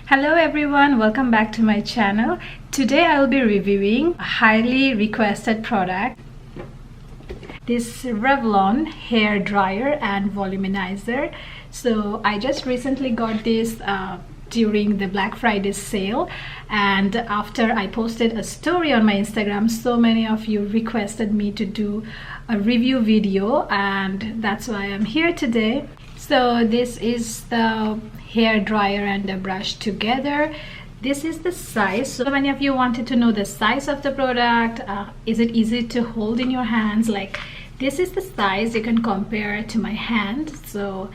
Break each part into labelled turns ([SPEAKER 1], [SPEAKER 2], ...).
[SPEAKER 1] Hello everyone, welcome back to my channel. Today I will be reviewing a highly requested product, this Revlon hair dryer and volumizer. So I just recently got this during the Black Friday sale, and after I posted a story on my Instagram, so many of you requested me to do a review video, and that's why I'm here today. So this is the hair dryer and the brush together. This is the size. So many of you wanted to know the size of the product. Is it easy to hold in your hands? Like, this is the size. You can compare it to my hand. So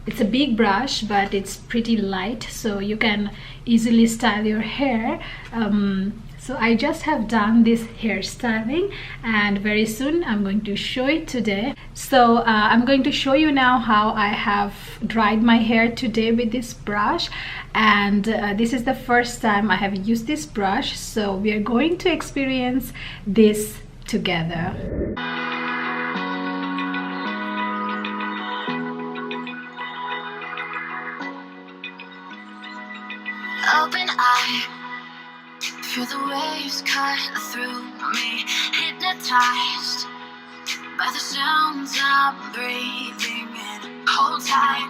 [SPEAKER 1] it's a big brush, but it's pretty light, so you can easily style your hair. So I just have done this hairstyling, and very soon I'm going to show it today. So I'm going to show you now how I have dried my hair today with this brush, and this is the first time I have used this brush, so we are going to experience this together.
[SPEAKER 2] Open eye, feel the waves cut through me, hypnotized by the sounds I'm breathing in. Hold tight,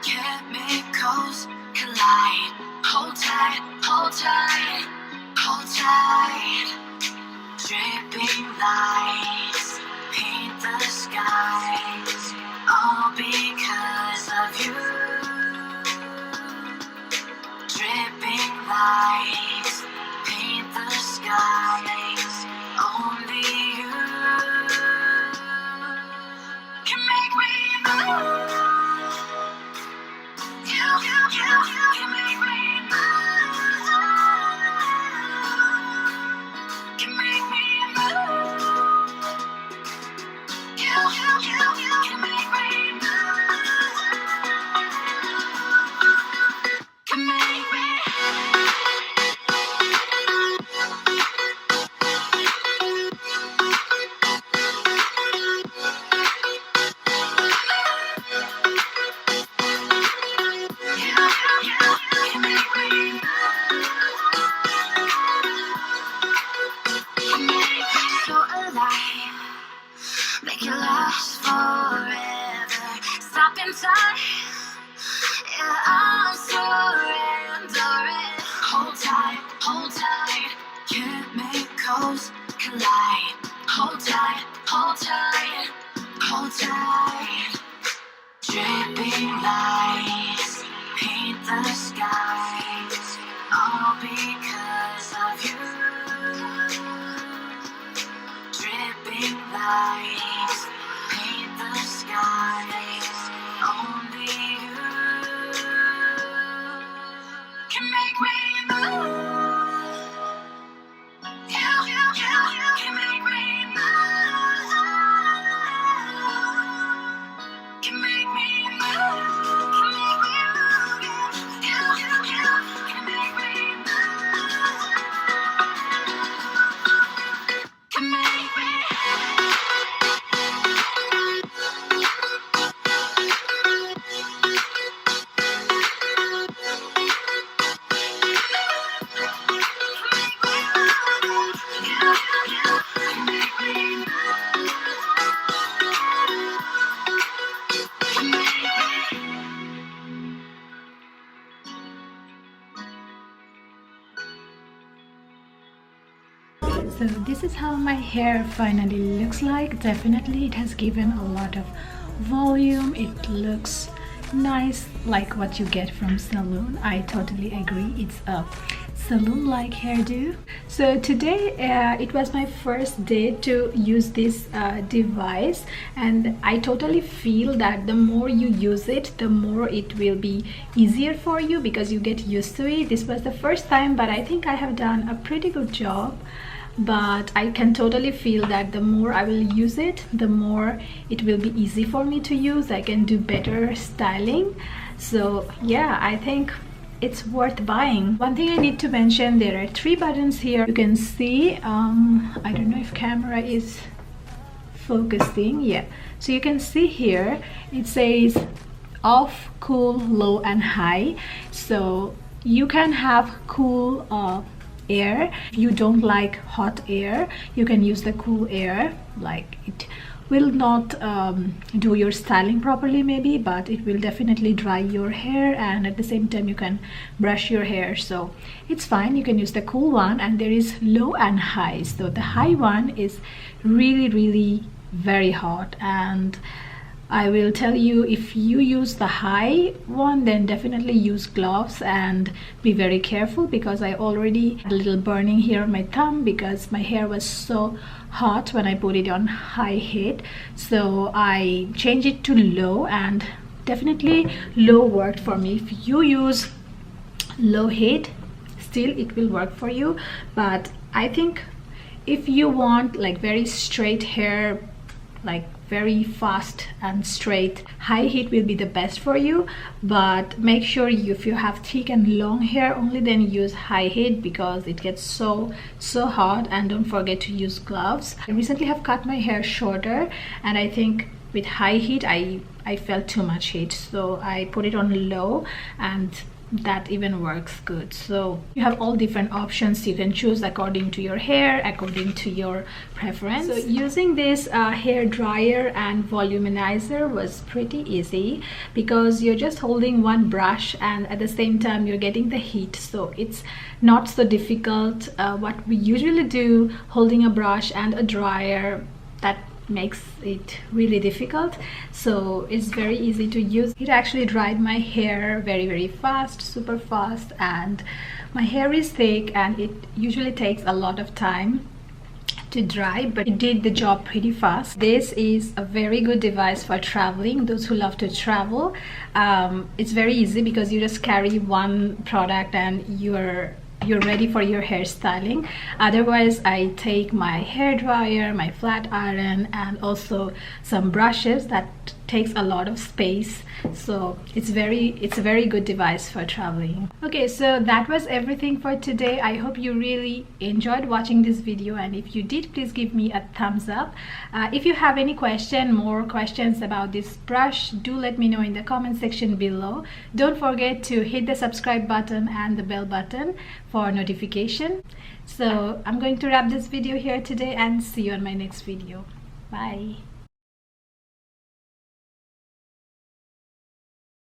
[SPEAKER 2] chemicals collide. Hold tight, hold tight, hold tight. Dripping lights paint the skies, all because of you. Dripping lights paint the skies. Only you can make me move. You can make me move. Can make me move. You can make me move. Can make me. Make it last forever. Stop in time. Yeah, I'm surrendering. Hold tight. Chemicals collide. Hold tight, hold tight, hold tight. Dripping lights paint the skies, all because of you. Dripping lights paint the skies. Only you can make me move. You can make me move. Can make me move. Can make me move. Can make me move. Can make me.
[SPEAKER 1] So this is how my hair finally looks like. Definitely it has given a lot of volume. It looks nice, like what you get from salon. I totally agree, it's a salon-like hairdo. So today it was my first day to use this device, and I totally feel that the more you use it, the more it will be easier for you because you get used to it. This was the first time, but I think I have done a pretty good job. But I can totally feel that the more I will use it, the more it will be easy for me to use. I can do better styling. So yeah, I think it's worth buying. One thing I need to mention, there are 3 buttons here. You can see, I don't know if camera is focusing. Yeah, so you can see here it says off, cool, low and high. So you can have cool air. If you don't like hot air, you can use the cool air. Like, it will not do your styling properly maybe, but it will definitely dry your hair, and at the same time you can brush your hair, so it's fine. You can use the cool one, and there is low and high. So the high one is really very hot, and I will tell you, if you use the high one, then definitely use gloves and be very careful, because I already had a little burning here on my thumb because my hair was so hot when I put it on high heat. So I changed it to low, and definitely low worked for me. If you use low heat, still it will work for you, but I think if you want like very straight hair, like very fast and straight, high heat will be the best for you. But make sure if you have thick and long hair, only then use high heat, because it gets so hot. And don't forget to use gloves. I recently have cut my hair shorter, and I think with high heat I felt too much heat, so I put it on low, and that even works good. So you have all different options. You can choose according to your hair, according to your preference. So using this hair dryer and voluminizer was pretty easy, because you're just holding one brush and at the same time you're getting the heat, so it's not so difficult. What we usually do, holding a brush and a dryer, that makes it really difficult. So it's very easy to use. It actually dried my hair very fast, super fast, and my hair is thick and it usually takes a lot of time to dry, but it did the job pretty fast. This is a very good device for traveling, those who love to travel. It's very easy because you just carry one product and you're ready for your hairstyling. Otherwise, I take my hair dryer, my flat iron, and also some brushes. That takes a lot of space, so it's a very good device for traveling. Okay, so that was everything for today. I hope you really enjoyed watching this video, and if you did, please give me a thumbs up. If you have any more questions about this brush, do let me know in the comment section below. Don't forget to hit the subscribe button and the bell button for notification. So I'm going to wrap this video here today, and see you on my next video. Bye.